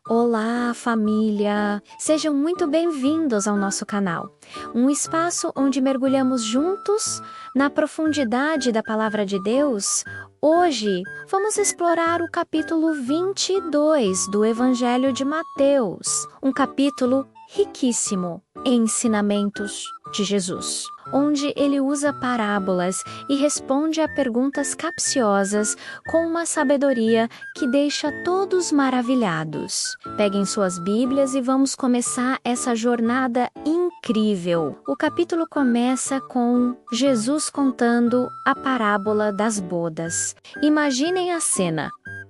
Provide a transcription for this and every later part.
Olá, família! Sejam muito bem-vindos ao nosso canal, um espaço onde mergulhamos juntos na profundidade da Palavra de Deus. Hoje, vamos explorar o capítulo 22 do Evangelho de Mateus, um capítulo riquíssimo em ensinamentos de Jesus, onde ele usa parábolas e responde a perguntas capciosas com uma sabedoria que deixa todos maravilhados. Peguem suas Bíblias e vamos começar essa jornada incrível. O capítulo começa com Jesus contando a parábola das bodas. Imaginem a cena.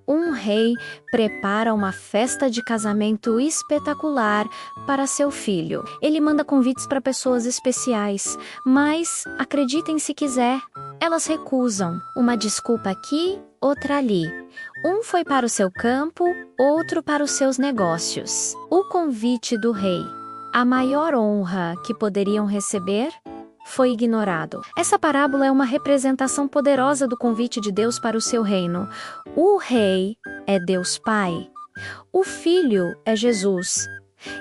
Um rei prepara uma festa de casamento espetacular para seu filho. Ele manda convites para pessoas especiais, mas, acreditem se quiser, elas recusam. Uma desculpa aqui, outra ali. Um foi para o seu campo, outro para os seus negócios. O convite do rei, a maior honra que poderiam receber, foi ignorado. Essa parábola é uma representação poderosa do convite de Deus para o seu reino. O rei é Deus Pai. O filho é Jesus.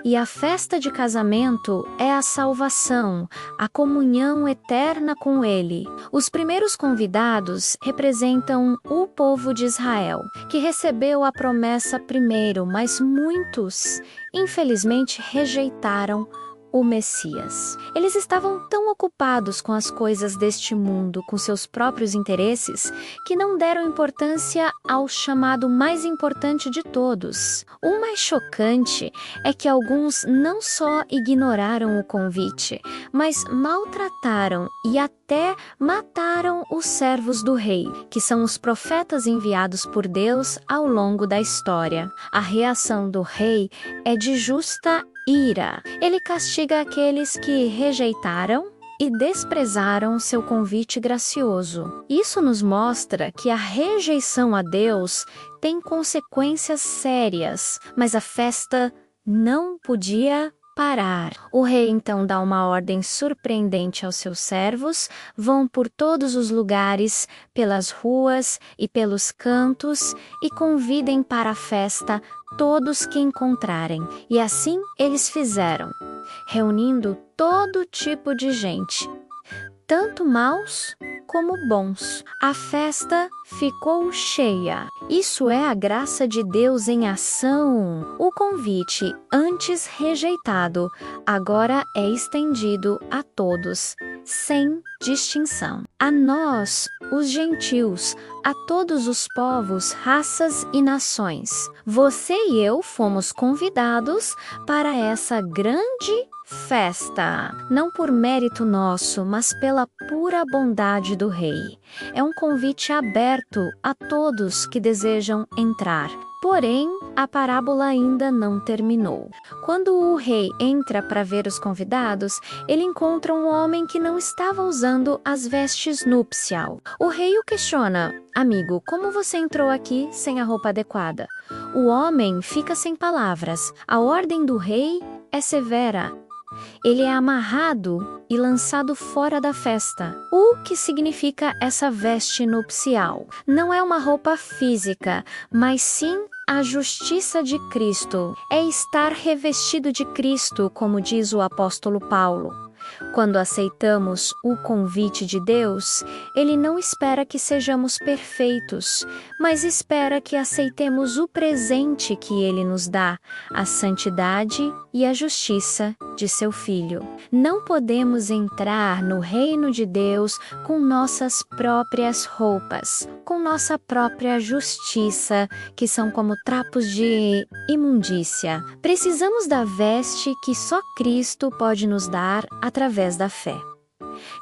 E a festa de casamento é a salvação, a comunhão eterna com Ele. Os primeiros convidados representam o povo de Israel, que recebeu a promessa primeiro, mas muitos, infelizmente, rejeitaram o Messias. Eles estavam tão ocupados com as coisas deste mundo, com seus próprios interesses, que não deram importância ao chamado mais importante de todos. O mais chocante é que alguns não só ignoraram o convite, mas maltrataram e até mataram os servos do rei, que são os profetas enviados por Deus ao longo da história. A reação do rei é de justa ira. Ele castiga aqueles que rejeitaram e desprezaram seu convite gracioso. Isso nos mostra que a rejeição a Deus tem consequências sérias, mas a festa não podia parar. O rei então dá uma ordem surpreendente aos seus servos, vão por todos os lugares, pelas ruas e pelos cantos e convidem para a festa todos que encontrarem. E assim eles fizeram, reunindo todo tipo de gente, tanto maus como bons. A festa ficou cheia. Isso é a graça de Deus em ação. O convite, antes rejeitado, agora é estendido a todos, sem distinção. A nós, os gentios, a todos os povos, raças e nações. Você e eu fomos convidados para essa grande festa, não por mérito nosso, mas pela pura bondade do Rei. É um convite aberto a todos que desejam entrar. Porém, a parábola ainda não terminou. Quando o rei entra para ver os convidados, ele encontra um homem que não estava usando as vestes nupcial. O rei o questiona: amigo, como você entrou aqui sem a roupa adequada? O homem fica sem palavras. A ordem do rei é severa. Ele é amarrado e lançado fora da festa. O que significa essa veste nupcial? Não é uma roupa física, mas sim a justiça de Cristo. É estar revestido de Cristo, como diz o apóstolo Paulo. Quando aceitamos o convite de Deus, Ele não espera que sejamos perfeitos, mas espera que aceitemos o presente que Ele nos dá, a santidade e a justiça de seu Filho. Não podemos entrar no reino de Deus com nossas próprias roupas, com nossa própria justiça, que são como trapos de imundícia. Precisamos da veste que só Cristo pode nos dar através da fé.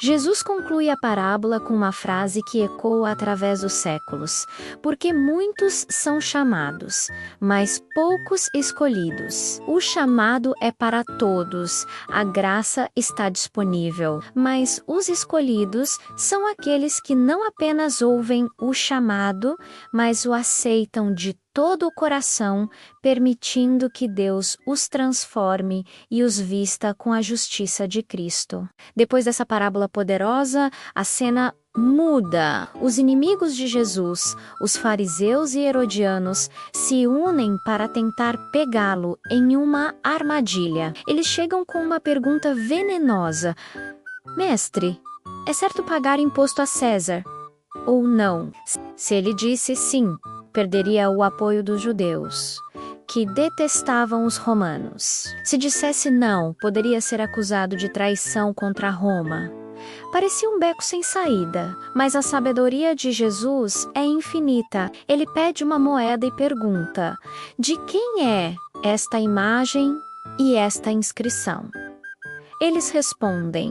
Jesus conclui a parábola com uma frase que ecoa através dos séculos: porque muitos são chamados, mas poucos escolhidos. O chamado é para todos, a graça está disponível, mas os escolhidos são aqueles que não apenas ouvem o chamado, mas o aceitam de todo o coração, permitindo que Deus os transforme e os vista com a justiça de Cristo. Depois dessa parábola poderosa, a cena muda. Os inimigos de Jesus, os fariseus e herodianos, se unem para tentar pegá-lo em uma armadilha. Eles chegam com uma pergunta venenosa: Mestre, é certo pagar imposto a César ou não? Se ele disse sim, perderia o apoio dos judeus, que detestavam os romanos. Se dissesse não, poderia ser acusado de traição contra Roma. Parecia um beco sem saída, mas a sabedoria de Jesus é infinita. Ele pede uma moeda e pergunta: de quem é esta imagem e esta inscrição? Eles respondem: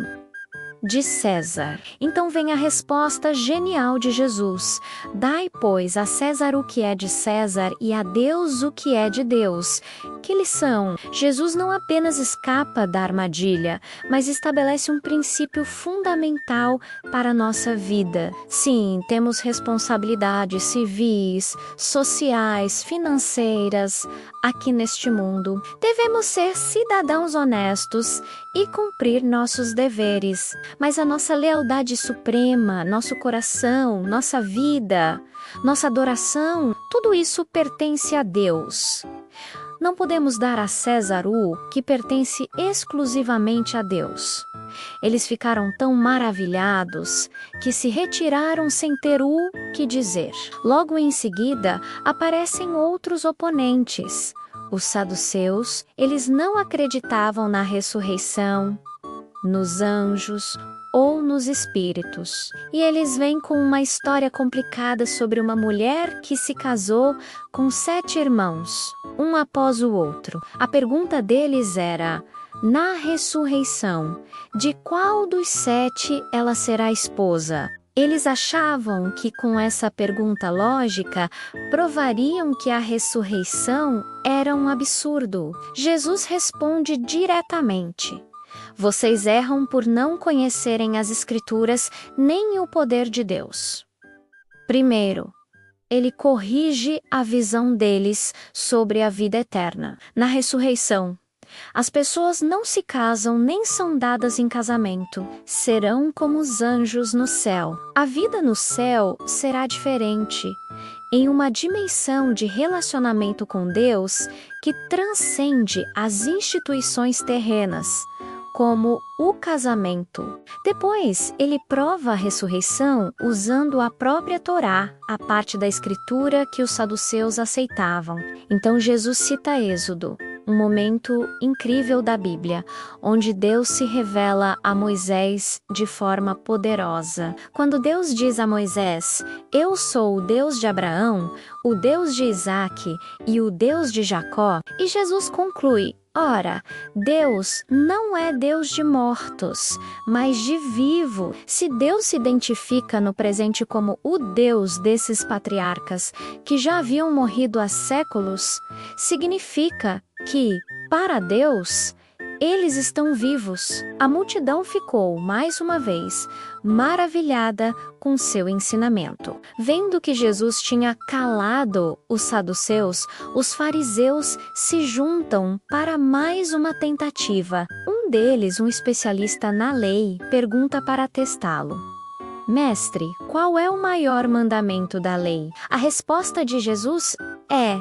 de César. Então vem a resposta genial de Jesus: dai, pois, a César o que é de César e a Deus o que é de Deus. Que lição! Jesus não apenas escapa da armadilha, mas estabelece um princípio fundamental para a nossa vida. Sim, temos responsabilidades civis, sociais, financeiras aqui neste mundo. Devemos ser cidadãos honestos e cumprir nossos deveres. Mas a nossa lealdade suprema, nosso coração, nossa vida, nossa adoração, tudo isso pertence a Deus. Não podemos dar a César o que pertence exclusivamente a Deus. Eles ficaram tão maravilhados que se retiraram sem ter o que dizer. Logo em seguida, aparecem outros oponentes. Os saduceus, eles não acreditavam na ressurreição, nos anjos ou nos espíritos. E eles vêm com uma história complicada sobre uma mulher que se casou com 7 irmãos, um após o outro. A pergunta deles era: na ressurreição, de qual dos 7 ela será esposa? Eles achavam que com essa pergunta lógica provariam que a ressurreição era um absurdo. Jesus responde diretamente: vocês erram por não conhecerem as Escrituras nem o poder de Deus. Primeiro, ele corrige a visão deles sobre a vida eterna. Na ressurreição, as pessoas não se casam nem são dadas em casamento. Serão como os anjos no céu. A vida no céu será diferente, em uma dimensão de relacionamento com Deus que transcende as instituições terrenas, como o casamento. Depois, ele prova a ressurreição usando a própria Torá, a parte da Escritura que os saduceus aceitavam. Então Jesus cita Êxodo, um momento incrível da Bíblia, onde Deus se revela a Moisés de forma poderosa. Quando Deus diz a Moisés: eu sou o Deus de Abraão, o Deus de Isaque e o Deus de Jacó, e Jesus conclui: ora, Deus não é Deus de mortos, mas de vivo. Se Deus se identifica no presente como o Deus desses patriarcas que já haviam morrido há séculos, significa que, para Deus, eles estão vivos. A multidão ficou, mais uma vez, maravilhada com seu ensinamento. Vendo que Jesus tinha calado os saduceus, os fariseus se juntam para mais uma tentativa. Um deles, um especialista na lei, pergunta para testá-lo: Mestre, qual é o maior mandamento da lei? A resposta de Jesus é,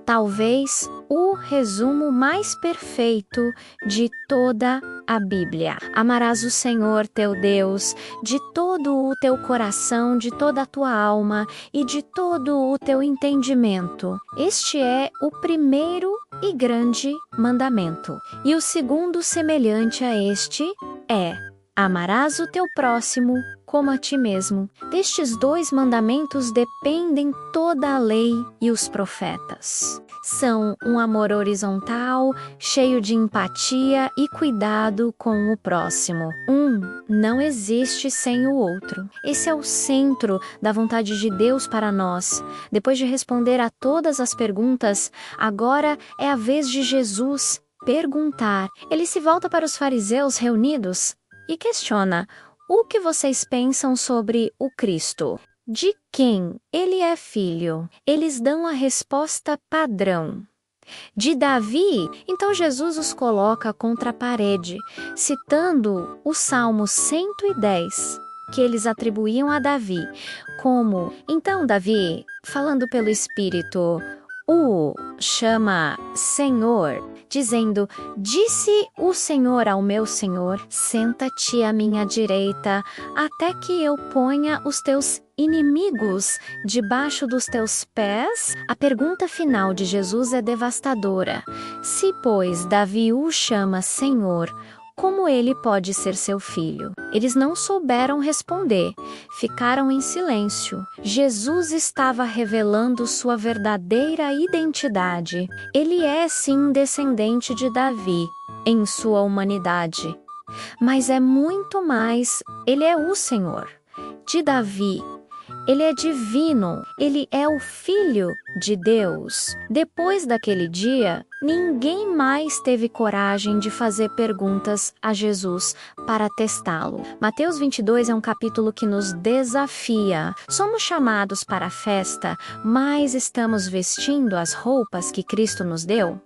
talvez, o resumo mais perfeito de toda a Bíblia. Amarás o Senhor teu Deus de todo o teu coração, de toda a tua alma e de todo o teu entendimento. Este é o primeiro e grande mandamento. E o segundo, semelhante a este, é: amarás o teu próximo como a ti mesmo. Destes 2 mandamentos dependem toda a lei e os profetas. São um amor horizontal, cheio de empatia e cuidado com o próximo. Um não existe sem o outro. Esse é o centro da vontade de Deus para nós. Depois de responder a todas as perguntas, agora é a vez de Jesus perguntar. Ele se volta para os fariseus reunidos e questiona: o que vocês pensam sobre o Cristo? De quem ele é filho? Eles dão a resposta padrão: de Davi. Então Jesus os coloca contra a parede, citando o Salmo 110. que eles atribuíam a Davi, como: então Davi, falando pelo Espírito, o chama Senhor, dizendo: disse o Senhor ao meu Senhor, senta-te à minha direita, até que eu ponha os teus inimigos debaixo dos teus pés? A pergunta final de Jesus é devastadora. Se, pois, Davi o chama Senhor, como ele pode ser seu filho? Eles não souberam responder, ficaram em silêncio. Jesus estava revelando sua verdadeira identidade. Ele é sim um descendente de Davi, em sua humanidade. Mas é muito mais, ele é o Senhor de Davi. Ele é divino, ele é o Filho de Deus. Depois daquele dia, ninguém mais teve coragem de fazer perguntas a Jesus para testá-lo. Mateus 22 é um capítulo que nos desafia. Somos chamados para a festa, mas estamos vestindo as roupas que Cristo nos deu?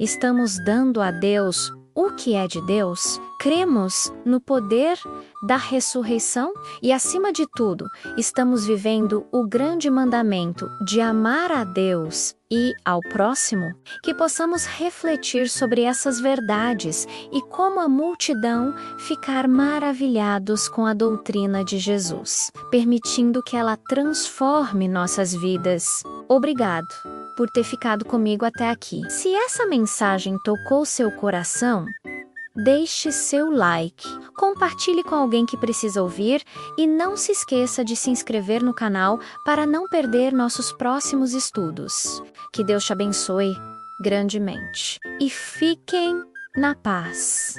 Estamos dando a Deus o que é de Deus? Cremos no poder da ressurreição? E, acima de tudo, estamos vivendo o grande mandamento de amar a Deus e ao próximo? Que possamos refletir sobre essas verdades e, como a multidão, ficar maravilhados com a doutrina de Jesus, permitindo que ela transforme nossas vidas. Obrigado por ter ficado comigo até aqui. Se essa mensagem tocou seu coração, deixe seu like, compartilhe com alguém que precisa ouvir e não se esqueça de se inscrever no canal para não perder nossos próximos estudos. Que Deus te abençoe grandemente e fiquem na paz.